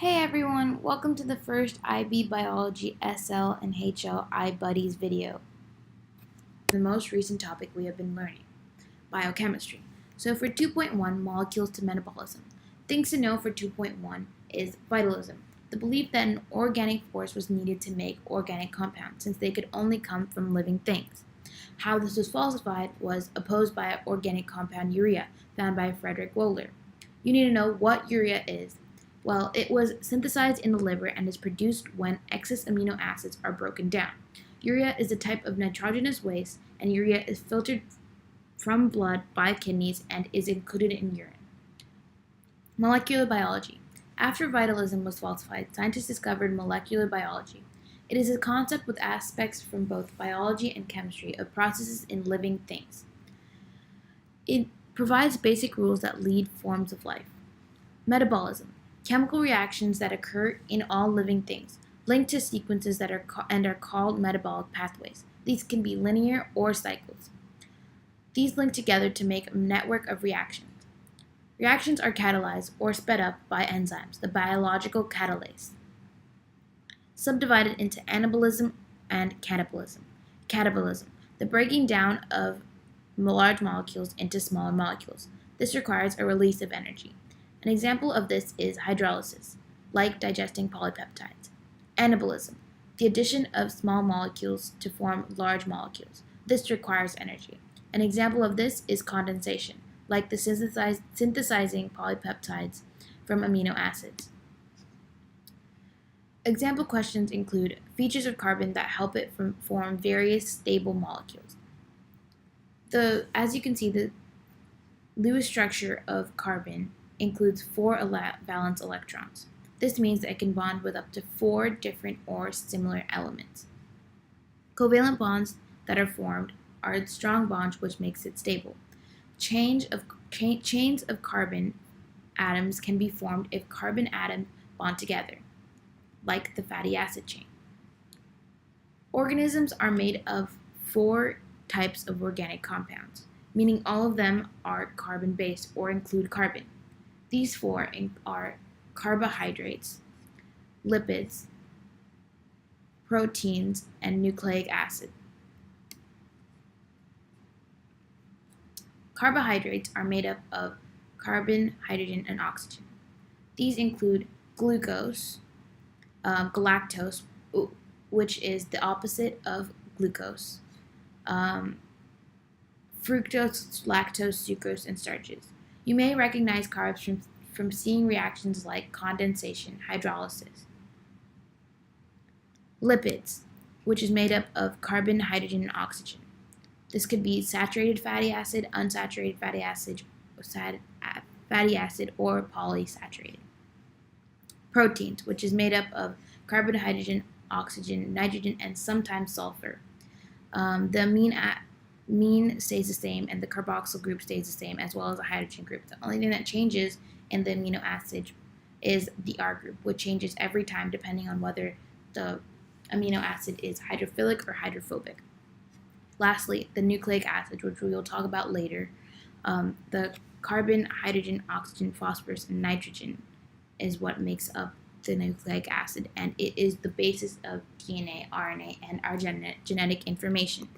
Hey everyone, welcome to the first IB Biology SL and HL IBuddies video. The most recent topic we have been learning, biochemistry. So for 2.1, molecules to metabolism. Things to know for 2.1 is vitalism, the belief that an organic force was needed to make organic compounds since they could only come from living things. How this was falsified was opposed by an organic compound urea found by Frederick Wohler. You need to know what urea is. Well, it was synthesized in the liver and is produced when excess amino acids are broken down. Urea is a type of nitrogenous waste, and urea is filtered from blood by kidneys and is included in urine. Molecular biology. After vitalism was falsified, scientists discovered molecular biology. It is a concept with aspects from both biology and chemistry of processes in living things. It provides basic rules that lead forms of life. Metabolism. Chemical reactions that occur in all living things, linked to sequences that are called metabolic pathways. These can be linear or cycles. These link together to make a network of reactions. Reactions are catalyzed or sped up by enzymes, the biological catalase. Subdivided into anabolism and catabolism. Catabolism, the breaking down of large molecules into smaller molecules. This requires a release of energy. An example of this is hydrolysis, like digesting polypeptides. Anabolism, the addition of small molecules to form large molecules. This requires energy. An example of this is condensation, like the synthesizing polypeptides from amino acids. Example questions include features of carbon that help it form various stable molecules. As you can see, the Lewis structure of carbon includes 4 valence electrons. This means that it can bond with up to 4 different or similar elements. Covalent bonds that are formed are strong bonds, which makes it stable. Chains of carbon atoms can be formed if carbon atoms bond together, like the fatty acid chain. Organisms are made of 4 types of organic compounds, meaning all of them are carbon-based or include carbon. These 4 are carbohydrates, lipids, proteins, and nucleic acid. Carbohydrates are made up of carbon, hydrogen, and oxygen. These include glucose, galactose, which is the opposite of glucose, fructose, lactose, sucrose, and starches. You may recognize carbs from seeing reactions like condensation, hydrolysis. Lipids, which is made up of carbon, hydrogen, and oxygen. This could be saturated fatty acid, unsaturated fatty acid, or polysaturated. Proteins, which is made up of carbon, hydrogen, oxygen, nitrogen, and sometimes sulfur. The amine stays the same, and the carboxyl group stays the same, as well as the hydrogen group. The only thing that changes in the amino acid is the R group, which changes every time depending on whether the amino acid is hydrophilic or hydrophobic. Lastly, the nucleic acid, which we will talk about later. The carbon, hydrogen, oxygen, phosphorus, and nitrogen is what makes up the nucleic acid, and it is the basis of DNA, RNA, and our genetic information.